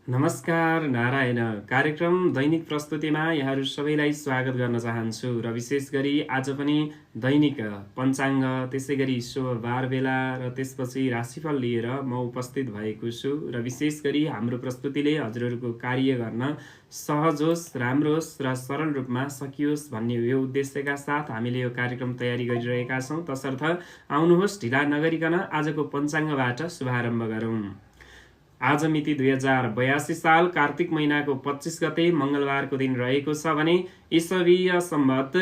नमस्कार नारायण कार्यक्रम दैनिक प्रस्तुतिमा यहाँहरू सबैलाई स्वागत गर्न चाहन्छु र विशेष गरी आज पनि दैनिक पञ्चाङ्ग त्यसै गरी शुभ बार बेला र त्यसपछि राशिफल लिएर म उपस्थित भएको छु र विशेष गरी हाम्रो प्रस्तुतिले हजुरहरूको कार्य गर्न सहज होस्, राम्रो होस् र सरल रूपमा सकियोस् भन्ने यो उद्देश्यका साथ हामीले यो कार्यक्रम तयारी गरिरहेका छौँ। तसर्थ आउनुहोस् ढिला नगरिकन आजको पञ्चाङ्गबाट शुभारम्भ गरौँ। आज मिति 2082 साल कार्तिक महिनाको 25 गते मंगलबारको दिन रहेको छ भने ईसवीय सम्वत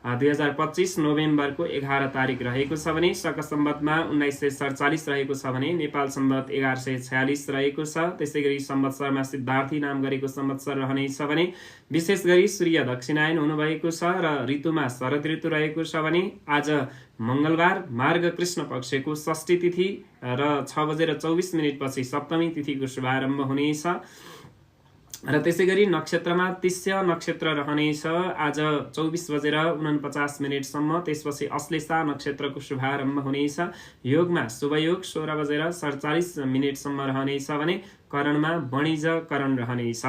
2025 नोभेम्बरको 11 तारिक रहेको छ भने शक सम्वतमा 1947 रहेको छ भने नेपाल सम्वत 1146 रहेको छ। त्यसै गरी संवत्सरमा सिद्धार्थी नाम गरेको संवत्सर रहनेछ भने विशेष गरी सूर्य दक्षिणायन हुनुभएको छ र ऋतुमा शरद ऋतु रहेको छ भने आज मंगलबार मार्ग कृष्ण पक्षको षष्ठी तिथि र 6:24 पछि सप्तमी तिथिको शुभारम्भ हुनेछ र त्यसै गरी नक्षत्रमा तिस्या नक्षत्र रहनेछ आज 24:49 सम्म। त्यसपछि अश्लेषा नक्षत्रको शुभारम्भ हुनेछ। योगमा शुभयोग 16:47 सम्म रहनेछ भने करणमा वणिज करण रहनेछ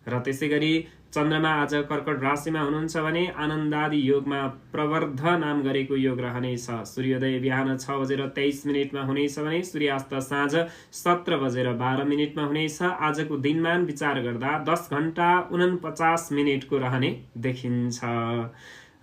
र त्यसै गरी चन्द्रमा आज कर्कट राशिमा हुनुहुन्छ भने आनन्दादि योगमा प्रवर्ध नाम गरेको योग रहनेछ। सूर्योदय बिहान 6:23 हुनेछ भने सूर्यास्त साँझ 17:12 हुनेछ। आजको दिनमान विचार गर्दा 10 घण्टा 49 को रहने देखिन्छ।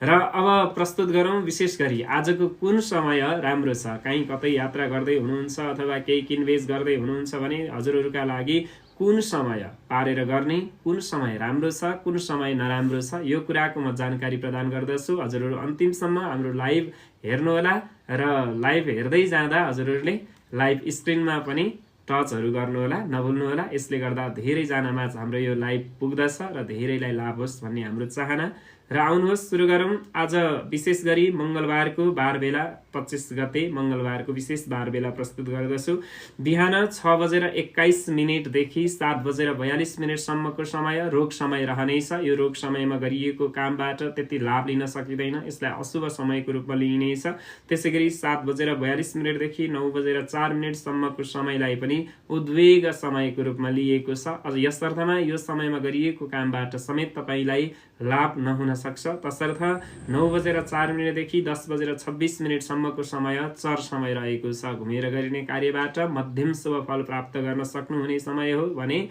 र अब प्रस्तुत गरौँ विशेष गरी आजको कुन समय राम्रो छ। कहीँ कतै यात्रा गर्दै हुनुहुन्छ अथवा केही किनबेच गर्दै हुनुहुन्छ भने हजुरहरूका लागि कुन समय पारेर गर्ने, कुन समय राम्रो छ, कुन समय नराम्रो छ, यो कुराको म जानकारी प्रदान गर्दछु। हजुरहरू अन्तिमसम्म हाम्रो लाइभ हेर्नुहोला र लाइभ हेर्दै जाँदा हजुरहरूले लाइभ स्क्रिनमा पनि टचहरू गर्नुहोला, नभुल्नुहोला। यसले गर्दा धेरैजनामा हाम्रो यो लाइभ पुग्दछ र धेरैलाई लाभ होस् भन्ने हाम्रो चाहना। र आउनुहोस् सुरु गरौँ। आज विशेष गरी मंगलबारको बार बेला 25 गते मंगलबारको विशेष बार बेला प्रस्तुत गर्दछु। बिहान 6:21 देखि 7:42 सम्मको समय रोग समय रहनेछ। यो रोग समयमा गरिएको कामबाट त्यति लाभ लिन सकिँदैन, यसलाई अशुभ समयको रूपमा लिइनेछ। त्यसै गरी 7:42 देखि 9:04 सम्मको समयलाई पनि उद्वेग समयको रूपमा लिएको छ। अझ यस अर्थमा यो समयमा गरिएको कामबाट समेत तपाईलाई लाभ नहुन सक्छ। तसर्थ 9:04 देखि 10:26 सम्मको समय चर समय रहेको छ। घुमेर गरिने कार्यबाट मध्यम शुभ फल प्राप्त गर्न सक्नुहुने समय हो भने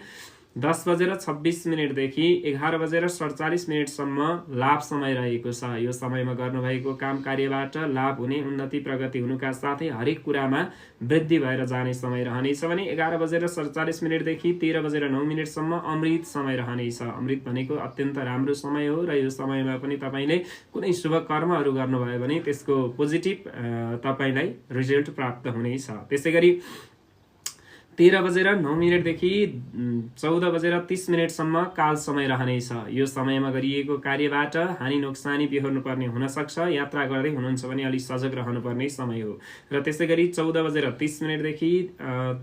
10:26 देखि 11:47 सम्म लाभ समय रहेको छ। यो समयमा गर्नुभएको काम कार्यबाट लाभ हुने, उन्नति प्रगति हुनुका साथै हरेक कुरामा वृद्धि भएर जाने समय रहनेछ भने 11:47 देखि 13:09 सम्म अमृत समय रहनेछ। अमृत भनेको अत्यन्त राम्रो समय हो र यो समयमा पनि तपाईले कुनै शुभ कर्महरू गर्नुभयो भने त्यसको पोजिटिभ तपाईलाई रिजल्ट प्राप्त हुनेछ। त्यसै गरी 13:09 देखि 14:30 सम्म काल समय रहनेछ। यो समयमा गरिएको कार्यबाट हानि नोक्सानी बिहोर्नु पर्ने हुन सक्छ। यात्रा गर्दै हुनुहुन्छ भने अलि सजग रहनुपर्ने समय हो। र त्यसै गरी 14:30 देखि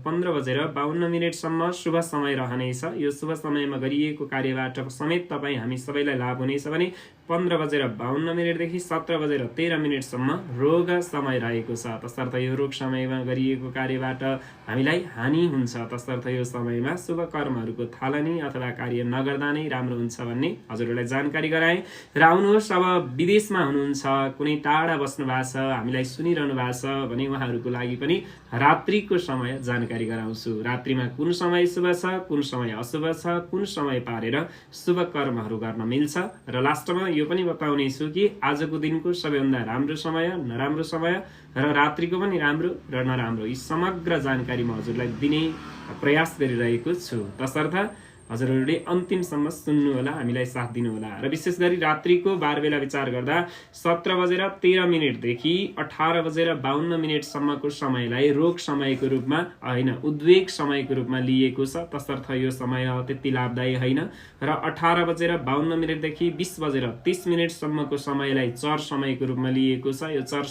15:52 सम्म शुभ समय रहनेछ। यो शुभ समयमा गरिएको कार्यबाट समेत तपाईँ हामी सबैलाई लाभ हुनेछ भने 15:52 देखि 17:13 सम्म रोग समय रहेको छ। तसर्थ यो रोग समयमा गरिएको कार्यबाट हामीलाई हानि हुन्छ। तसर्थ यो समयमा शुभ कर्महरूको थालनी अथवा कार्य नगर्दा नै राम्रो हुन्छ भन्ने हजुरहरूलाई जानकारी गराएँ। र आउनुहोस् अब विदेशमा हुनुहुन्छ, कुनै टाढा बस्नु भएको छ, हामीलाई सुनिरहनु भएको छ भने उहाँहरूको लागि पनि रात्रिको समय जानकारी गराउँछु। रात्रिमा कुन समय शुभ छ, कुन समय अशुभ छ, कुन समय पारेर शुभ कर्महरू गर्न मिल्छ र लास्टमा यो पनि बताउने छु कि आजको दिनको सबैभन्दा राम्रो समय, नराम्रो समय र रात्रिको पनि राम्रो र नराम्रो यी समग्र जानकारी म हजुरलाई दिने प्रयास गरिरहेको छु। तसर्थ हजुरहरूले अन्तिमसम्म सुन्नुहोला, हामीलाई साथ दिनुहोला। र विशेष गरी रात्रिको बार बेला विचार गर्दा 17:13 देखि 18:52 सम्मको समयलाई रोग समयको रूपमा होइन, उद्वेग समयको रूपमा लिएको छ। तसर्थ यो समय त्यति लाभदायी होइन। र 18:52 देखि 20:30 सम्मको समयलाई चर समयको रूपमा लिएको छ। यो चर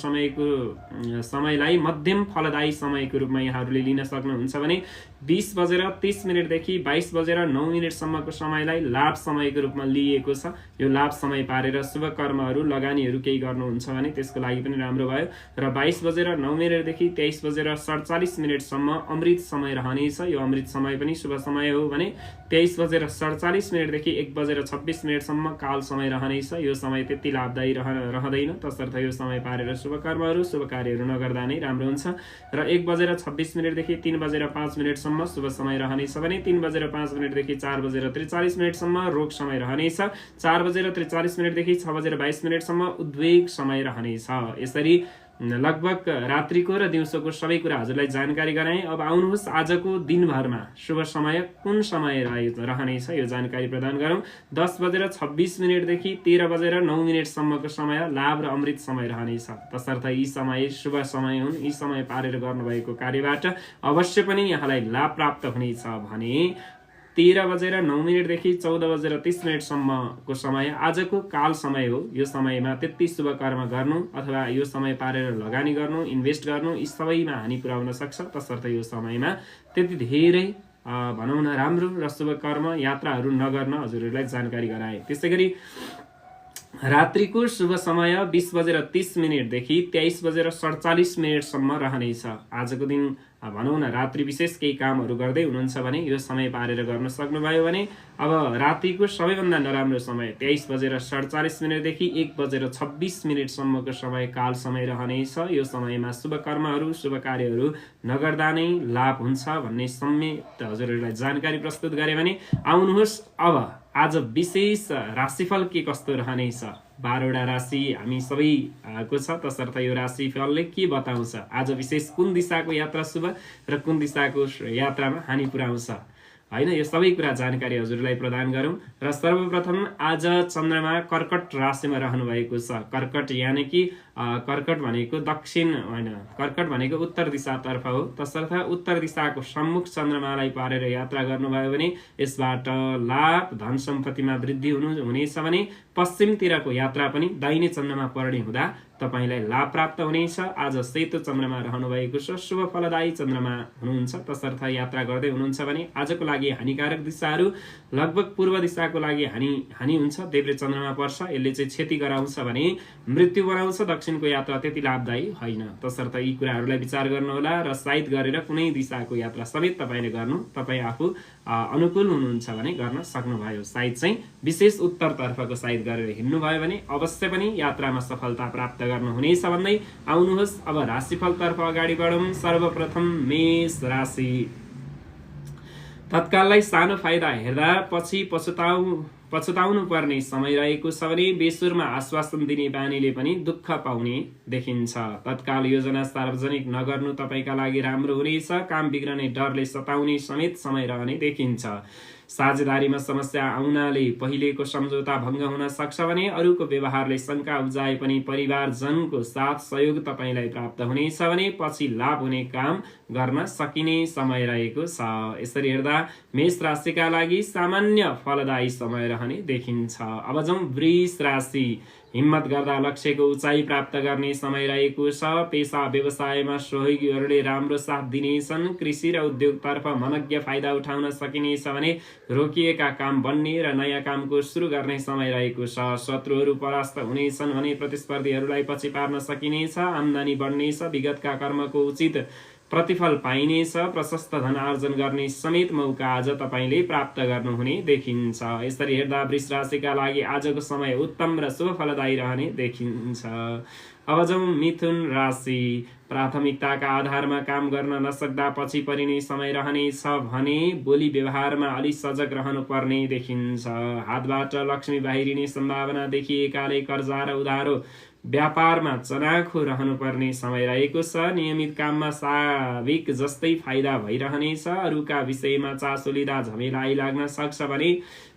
समयलाई मध्यम फलदायी समयको रूपमा यहाँहरूले लिन सक्नुहुन्छ भने 20:30 देखि 22:09 मिनेटसम्मको समयलाई लाभ समयको रूपमा लिइएको छ। यो लाभ समय पारेर शुभ कर्महरू लगानीहरू केही गर्नुहुन्छ भने त्यसको लागि पनि राम्रो भयो। र 22:09 देखि 23:47 अमृत समय रहनेछ। यो अमृत समय पनि शुभ समय हो भने 23:47 देखि 1:26 काल समय रहनेछ। यो समय त्यति लाभदायी रहँदैन, तसर्थ यो समय पारेर शुभ कर्महरू शुभ कार्यहरू नगर्दा नै राम्रो हुन्छ। र 1:26 देखि 3:05 शुभ समय रहनेछ भने 3:05 देखि 4:43 रोग समय रहनेछ। 4:43 देखि 6:22 उद्वेग समय रहनेछ। यसरी लगभग रात्रिको र दिउँसोको सबै कुरा हजुरलाई जानकारी गराएँ। अब आउनुहोस् आजको दिनभरमा शुभ समय कुन समय रहनेछ यो जानकारी प्रदान गरौँ। 10:26 देखि 13:09 समय लाभ र अमृत समय रहनेछ। तसर्थ यी समय शुभ समय हुन्। यी समय पारेर गर्नुभएको कार्यबाट अवश्य पनि यहाँलाई लाभ प्राप्त हुनेछ भने 13:09 देखि 14:30 समय आजको काल समय हो। यो समयमा त्यति शुभ कर्म गर्नु अथवा यो समय पारेर लगानी गर्नु, इन्भेस्ट गर्नु यी सबैमा हानि पुर्याउन सक्छ। तसर्थ यो समयमा त्यति धेरै भनौँ न राम्रो र शुभ कर्म यात्राहरू नगर्न हजुरहरूलाई जानकारी गराए। त्यसै गरी रात्रिको शुभ समय 20:30 देखि 23:47 रहनेछ। आजको दिन भनौँ न रात्रि विशेष केही कामहरू गर्दै हुनुहुन्छ भने यो समय पारेर गर्न सक्नुभयो भने अब रातिको सबैभन्दा नराम्रो समय 23:47 देखि 1:26 समय काल समय रहनेछ। यो समयमा शुभ कर्महरू शुभ कार्यहरू नगर्दा नै लाभ हुन्छ भन्ने समेत हजुरहरूलाई जानकारी प्रस्तुत गरे भने आउनुहोस् अब आज विशेष राशिफल के कस्तो रहनेछ। 12वटा राशि हामी सबैको छ, तसर्थ यो राशिफलले के बताउँछ, आज विशेष कुन दिशाको यात्रा शुभ र कुन दिशाको यात्रामा हानि पुर्याउँछ हैन, यो सबै कुरा जानकारी हजुरलाई प्रदान गरौँ। र सर्वप्रथम आज चन्द्रमा कर्कट राशिमा रहनु भएको छ। कर्कट यानि कि कर्कट भनेको दक्षिण होइन, कर्कट भनेको उत्तर दिशातर्फ हो। तसर्थ उत्तर दिशाको सम्मुख चन्द्रमालाई पारेर यात्रा गर्नुभयो भने यसबाट लाभ धन सम्पत्तिमा वृद्धि हुनेछ भने पश्चिमतिरको यात्रा पनि दाहिने चन्द्रमा पर्ने हुँदा तपाईलाई लाभ प्राप्त हुनेछ। आज सेतो चन्द्रमा रहनु भएको छ, शुभ फलदायी चन्द्रमा हुनुहुन्छ। तसर्थ यात्रा गर्दै हुनुहुन्छ भने आजको लागि हानिकारक दिशाहरू लगभग पूर्व दिशाको लागि हानि हुन्छ। देब्रे चन्द्रमा पर्छ, यसले चाहिँ क्षति गराउँछ भने मृत्यु बनाउँछ। दक्षिणको यात्रा त्यति लाभदायी होइन। तसर्थ यी कुराहरूलाई विचार गर्नुहोला र सायद गरेर कुनै दिशाको यात्रा समेत तपाईले गर्नु तपाईँ आफू अनुकूल हुनुहुन्छ भने गर्न सक्नुभयो। सायद चाहिँ विशेष उत्तरतर्फको सायद गरेर हिँड्नुभयो भने अवश्य पनि यात्रामा सफलता प्राप्त गर्नुहुनेछ भन्दै आउनुहोस् अब राशिफलतर्फ अगाडि बढौँ। सर्वप्रथम मेष राशि। तत्काललाई सानो फाइदा हेर्दा पछि पछुताउनु पर्ने समय रहेको छ भने बेसुरमा आश्वासन दिने बानीले पनि दुःख पाउने देखिन्छ। तत्काल योजना सार्वजनिक नगर्नु तपाईका लागि राम्रो हुनेछ। काम बिग्रने डरले सताउने समेत समय रहने देखिन्छ। साझेदारीमा समस्या आउनाले पहिलेको सम्झौता भङ्ग हुन सक्छ भने अरूको व्यवहारले शङ्का उब्जाए पनि परिवारजनको साथ सहयोग तपाईलाई प्राप्त हुनेछ भने पछि लाभ हुने काम गर्न सकिने समय रहेको छ। यसरी हेर्दा मेष राशिका लागि सामान्य फलदायी समय रहने देखिन्छ। अब जाउँ वृष राशि। हिम्मत गर्दा लक्ष्यको उचाइ प्राप्त गर्ने समय रहेको छ। पेसा व्यवसायमा सहयोगीहरूले राम्रो साथ दिनेछन्। कृषि र उद्योगतर्फ मनज्ञ फाइदा उठाउन सकिनेछ भने रोकिएका काम बन्ने र नयाँ कामको सुरु गर्ने समय रहेको छ। शत्रुहरू परास्त हुनेछन् भने प्रतिस्पर्धीहरूलाई पछि पार्न सकिनेछ। आम्दानी बढ्नेछ। विगतका कर्मको उचित प्रतिफल पाइनेछ। प्रशस्त धन आर्जन गर्ने समेत मौका आज तपाईले प्राप्त गर्नुहुने देखिन्छ। यसरी हेर्दा वृष राशिका लागि आजको समय उत्तम र शुभ फलदायी रहने देखिन्छ। अब जाउँ मिथुन राशि। प्राथमिकताका आधारमा काम गर्न नसक्दा पछि परिने समय रहनेछ भने बोली व्यवहारमा अलि सजग रहनु पर्ने देखिन्छ। हातबाट लक्ष्मी बाहिरिने सम्भावना देखिएकाले कर्जा र उधारो व्यापारमा चनाखो रहनुपर्ने समय रहेको छ। नियमित काममा स्वाभाविक जस्तै फाइदा भइरहनेछ। अरूका विषयमा चासो लिँदा झमेला आइलाग्न सक्छ भने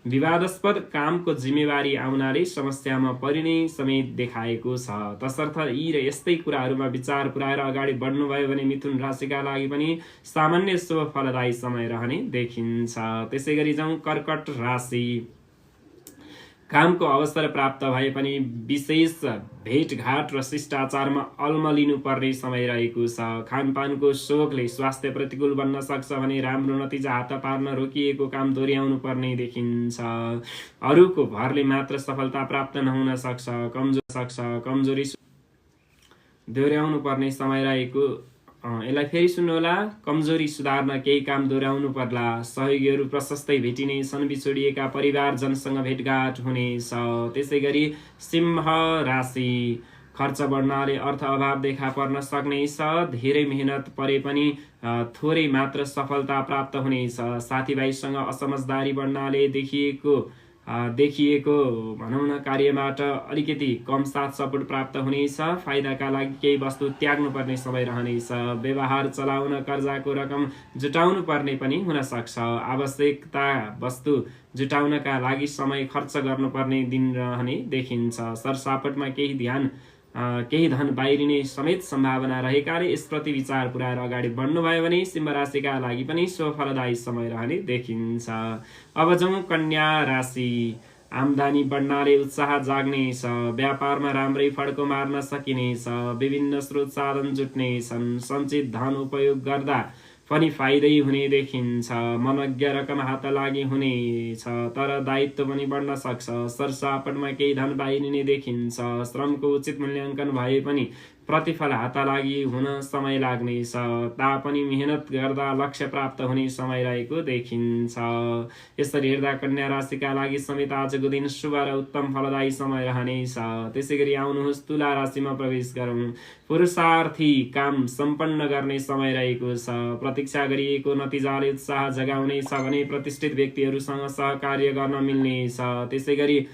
विवादास्पद कामको जिम्मेवारी आउनाले समस्यामा परिने समेत देखाएको छ। तसर्थ यी र यस्तै कुराहरूमा विचार पुर्याएर अगाडि बढ्नुभयो भने मिथुन राशिका लागि पनि सामान्य शुभ फलदायी समय रहने देखिन्छ। त्यसै गरी जाउँ कर्कट राशि। कामको अवसर प्राप्त भए पनि विशेष भेटघाट र शिष्टाचारमा अल्मलिनु पर्ने समय रहेको छ। खानपानको शोकले स्वास्थ्य प्रतिकूल बन्न सक्छ भने राम्रो नतिजा हात पार्न रोकिएको काम दोहोऱ्याउनु पर्ने देखिन्छ। अरूको भरले मात्र सफलता प्राप्त नहुन सक्छ, कमजोरी दोहोऱ्याउनु पर्ने समय रहेको। यसलाई फेरि सुन्नुहोला। कमजोरी सुधार्न केही काम दोहोऱ्याउनु पर्ला। सहयोगीहरू प्रशस्तै भेटिने छन्। बिछोडिएका परिवारजनसँग भेटघाट हुनेछ। त्यसै गरी सिंह राशि, खर्च बढ्नाले अर्थ अभाव देखा पर्न सक्नेछ। धेरै मेहनत परे पनि थोरै मात्र सफलता प्राप्त हुनेछ। साथीभाइसँग असमझदारी बढ्नाले देखिएको भनौँ न कार्यबाट अलिकति कम साथ सपोर्ट प्राप्त हुनेछ। फाइदाका लागि केही वस्तु त्याग्नु पर्ने समय रहनेछ। व्यवहार चलाउन कर्जाको रकम जुटाउनु पर्ने पनि हुन सक्छ। आवश्यकता वस्तु जुटाउनका लागि समय खर्च गर्नुपर्ने दिन रहने देखिन्छ। सरसापटमा केही धन बाहिरिने समेत सम्भावना रहेकाले यसप्रति विचार पुर्याएर अगाडि बढ्नुभयो भने सिंह राशिका लागि पनि फलदायी समय रहने देखिन्छ। अब जाउँ कन्या राशि। आम्दानी बढ्नाले उत्साह जाग्नेछ। व्यापारमा राम्रै फड्को मार्न सकिनेछ। विभिन्न स्रोत साधन जुट्नेछन्। सञ्चित धन उपयोग गर्दा पनि फाइदै हुने देखिन्छ। मनज्ञ रकम हात लागि हुनेछ, तर दायित्व पनि बढ्न सक्छ। सरसापटमा केही धन बाहिरिने देखिन्छ। श्रमको उचित मूल्याङ्कन भए पनि प्रतिफल हात लागि हुन समय लाग्नेछ। तापनि मेहनत गर्दा लक्ष्य प्राप्त हुने समय रहेको देखिन्छ। यसरी हेर्दा कन्या राशिका लागि समेत आजको दिन शुभ र उत्तम फलदायी समय रहनेछ। त्यसै गरी आउनुहोस् तुला राशिमा प्रवेश गरौँ। पुरुषार्थी काम सम्पन्न गर्ने समय रहेको छ। प्रतीक्षा गरिएको नतिजाले उत्साह जगाउनेछ भने प्रतिष्ठित व्यक्तिहरूसँग सहकार्य गर्न मिल्नेछ। त्यसै गरी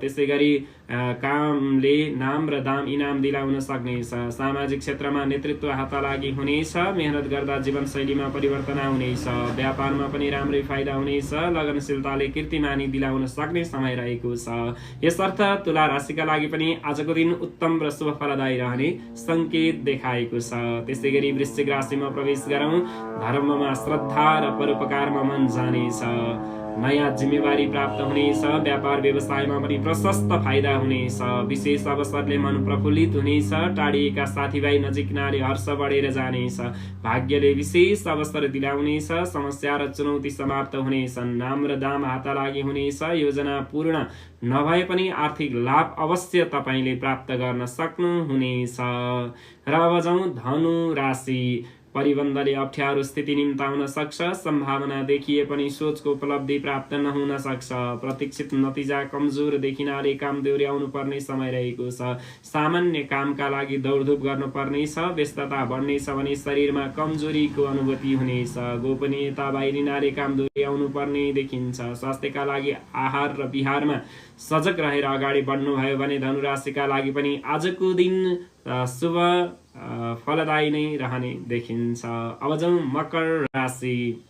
त्यसै गरी कामले नाम र दाम इनाम दिलाउन सक्नेछ। सामाजिक क्षेत्रमा नेतृत्व हात लागि हुनेछ। मेहनत गर्दा जीवनशैलीमा परिवर्तन आउनेछ। व्यापारमा पनि राम्रै फाइदा हुनेछ। लगनशीलताले कीर्तिमानी दिलाउन सक्ने समय रहेको छ। यसर्थ तुला राशिका लागि पनि आजको दिन उत्तम र शुभ फलदायी रहने संकेत देखाएको छ। त्यसै गरी वृश्चिक राशिमा प्रवेश गरौँ। धर्ममा श्रद्धा र परोपकारमा मन जानेछ। नयाँ जिम्मेवारी प्राप्त हुनेछ। व्यापार व्यवसायमा पनि प्रशस्त फाइदा हुनेछ। विशेष अवसरले मन प्रफुल्लित हुनेछ। टाढिएका साथीभाइ नजिकनाले हर्ष बढेर जानेछ। भाग्यले विशेष अवसर दिलाउनेछ। समस्या र चुनौती समाप्त हुनेछन्। नाम र दाम हात लागि हुनेछ। योजना पूर्ण नभए पनि आर्थिक लाभ अवश्य तपाईले प्राप्त गर्न सक्नुहुनेछ। र अब जाउँ धनु राशि। परिबन्धले अप्ठ्यारो स्थिति निम्ताउन सक्छ। सम्भावना देखिए पनि सोचको उपलब्धि प्राप्त नहुन सक्छ। प्रतीक्षित नतिजा कमजोर देखिनाले काम दोहोऱ्याउनु पर्ने समय रहेको छ। सामान्य कामका लागि दौडधुप गर्नुपर्नेछ। व्यस्तता बढ्नेछ भने शरीरमा कमजोरीको अनुभूति हुनेछ। गोपनीयता बाहिरिनाले काम दोहोऱ्याउनु पर्ने देखिन्छ। स्वास्थ्यका लागि आहार र विहारमा सजग रहेर अगाडि बढ्नुभयो भने धनुराशिका लागि पनि आजको दिन शुभ फलदायी नै रहने देखिन्छ। अब जाउँ मकर राशि।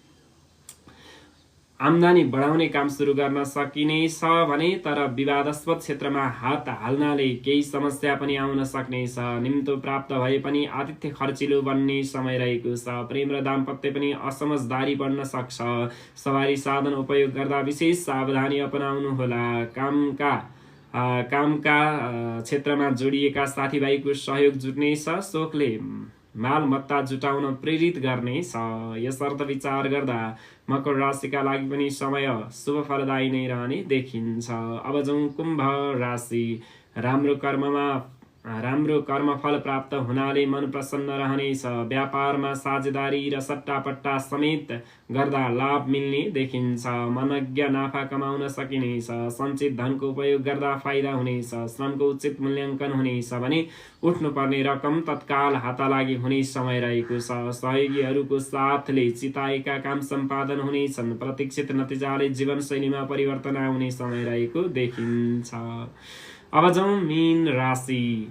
आम्दानी बढाउने काम सुरु गर्न सकिनेछ भने तर विवादास्पद क्षेत्रमा हात हाल्नाले केही समस्या पनि आउन सक्नेछ। निम्तो प्राप्त भए पनि आतिथ्य खर्चिलो बन्ने समय रहेको छ। प्रेम र दाम्पत्य पनि असमझदारी बढ्न सक्छ। सवारी साधन उपयोग गर्दा विशेष सावधानी अपनाउनु होला। कामका क्षेत्रमा जोडिएका साथीभाइको सहयोग जुट्नेछ। शोकले मालमत्ता जुटाउन प्रेरित गर्नेछ। यसर्थ विचार गर्दा मकर राशिका लागि पनि समय शुभ फलदायी नै रहने देखिन्छ। अब जाउँ कुम्भ राशि। राम्रो कर्मफल प्राप्त हुनाले मन प्रसन्न रहनेछ। व्यापारमा साझेदारी र सट्टापट्टा समेत गर्दा लाभ मिल्ने देखिन्छ। मनज्ञ नाफा कमाउन सकिनेछ। सञ्चित धनको उपयोग गर्दा फाइदा हुनेछ। श्रमको उचित मूल्याङ्कन हुनेछ भने उठ्नुपर्ने रकम तत्काल हात लागि हुने समय रहेको छ। सहयोगीहरूको साथले चिताएका काम सम्पादन हुनेछन्। प्रतीक्षित नतिजाले जीवनशैलीमा परिवर्तन आउने समय रहेको देखिन्छ। अब जाउँ मीन राशि।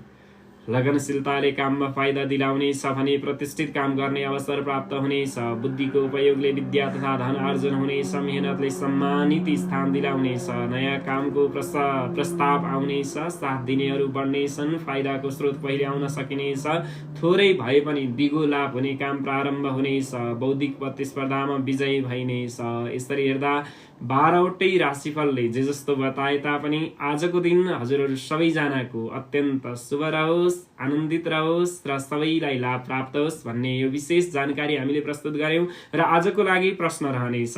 लगनशीलताले काममा फाइदा दिलाउनेछ भने प्रतिष्ठित काम गर्ने अवसर प्राप्त हुनेछ। बुद्धिको उपयोगले विद्या तथा धन आर्जन हुनेछ। मेहनतले सम्मानित स्थान दिलाउनेछ। नयाँ कामको प्रस्ताव आउनेछ। साथ दिनेहरू बढ्नेछन्। फाइदाको स्रोत पहिले आउन सकिनेछ। थोरै भए पनि दिगो लाभ हुने काम प्रारम्भ हुनेछ। बौद्धिक प्रतिस्पर्धामा विजयी भइनेछ। यसरी हेर्दा 12वटै राशिफलले जे जस्तो बताए तापनि आजको दिन हजुरहरू सबैजनाको अत्यन्त शुभ रहोस्, आनन्दित रहोस् र सबैलाई लाभ प्राप्त होस् भन्ने यो विशेष जानकारी हामीले प्रस्तुत गर्यौं। र आजको लागि प्रश्न रहनेछ,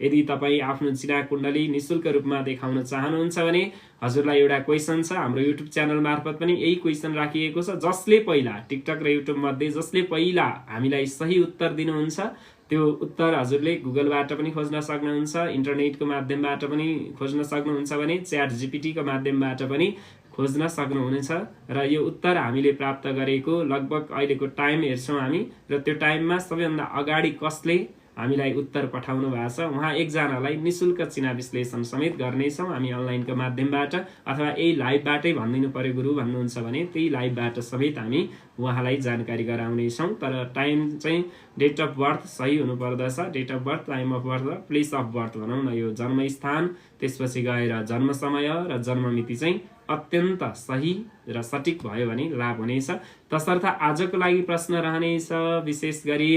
यदि तपाईँ आफ्नो चिना कुण्डली निशुल्क रूपमा देखाउन चाहनुहुन्छ भने हजुरलाई एउटा क्वेसन छ। हाम्रो युट्युब च्यानल मार्फत पनि यही क्वेसन राखिएको छ। जसले पहिला टिकटक र युट्युब मध्ये जसले पहिला हामीलाई सही उत्तर दिनुहुन्छ त्यो उत्तर हजुरले गुगलबाट पनि खोज्न सक्नुहुन्छ, इन्टरनेटको माध्यमबाट पनि खोज्न सक्नुहुन्छ भने च्याट जीपीटीको माध्यमबाट पनि खोज्न सक्नुहुनेछ। र यो उत्तर हामीले प्राप्त गरेको लगभग अहिलेको टाइम हेर्छौँ हामी, र त्यो टाइममा सबैभन्दा अगाडि कसले हामीलाई उत्तर पठाउनु भएको छ उहाँ एकजनालाई निशुल्क चिना विश्लेषण समेत गर्नेछौँ हामी अनलाइनको माध्यमबाट, अथवा यही लाइभबाटै भनिदिनु पर्यो गुरु भन्नुहुन्छ भने त्यही लाइभबाट समेत हामी उहाँलाई जानकारी गराउनेछौँ। तर टाइम चाहिँ डेट अफ बर्थ सही हुनुपर्दछ। Date of birth, time of birth र प्लेस अफ बर्थ भनौँ न, यो जन्मस्थान त्यसपछि गएर जन्म समय र जन्ममिति चाहिँ अत्यन्त सही र सठिक भयो भने लाभ हुनेछ। तसर्थ आजको लागि प्रश्न रहनेछ विशेष गरी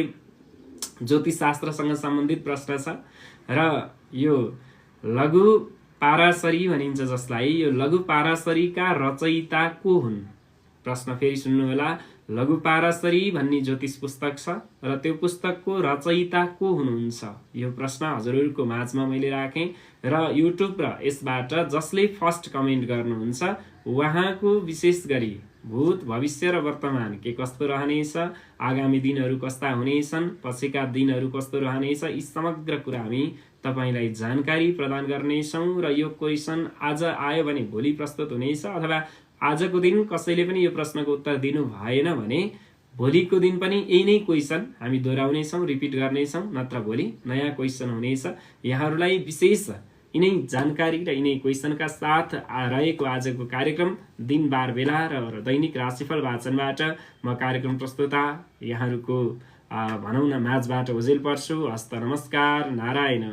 ज्योतिषशास्त्रसँग सम्बन्धित प्रश्न छ। र यो लघु पाराशरी भनिन्छ जसलाई, यो लघु पाराशरीका रचयिता को हुन्? प्रश्न फेरि सुन्नुहोला। लघु पाराशरी भन्ने ज्योतिष पुस्तक छ र त्यो पुस्तकको रचयिता को हुनुहुन्छ? यो प्रश्न हजुरहरूको माझमा मैले राखेँ। र युट्युब र यसबाट जसले फर्स्ट कमेन्ट गर्नुहुन्छ उहाँको विशेष गरी भूत, भविष्य र वर्तमान के कस्तो रहनेछ, आगामी दिनहरू कस्ता हुनेछन्, पछिका दिनहरू कस्तो रहनेछ, यी समग्र कुरा हामी तपाईलाई जानकारी प्रदान गर्नेछौँ। र यो क्वेसन आज आयो भने भोलि प्रस्तुत हुनेछ, अथवा आजको दिन कसैले पनि यो प्रश्नको उत्तर दिनु भएन भने भोलिको दिन पनि यही नै क्वेसन हामी दोहोऱ्याउनेछौँ, रिपिट गर्नेछौँ, नत्र भोलि नयाँ क्वेसन हुनेछ। यहाँहरूलाई विशेष यिनै जानकारी र यिनै क्वेसनका साथ रहेको आजको कार्यक्रम दिन बार बेला र दैनिक राशिफल वाचनबाट म कार्यक्रम प्रस्तुता यहाँहरूको भनौँ न माझबाट ओझेल पर्छु। हस्त नमस्कार, नारायण।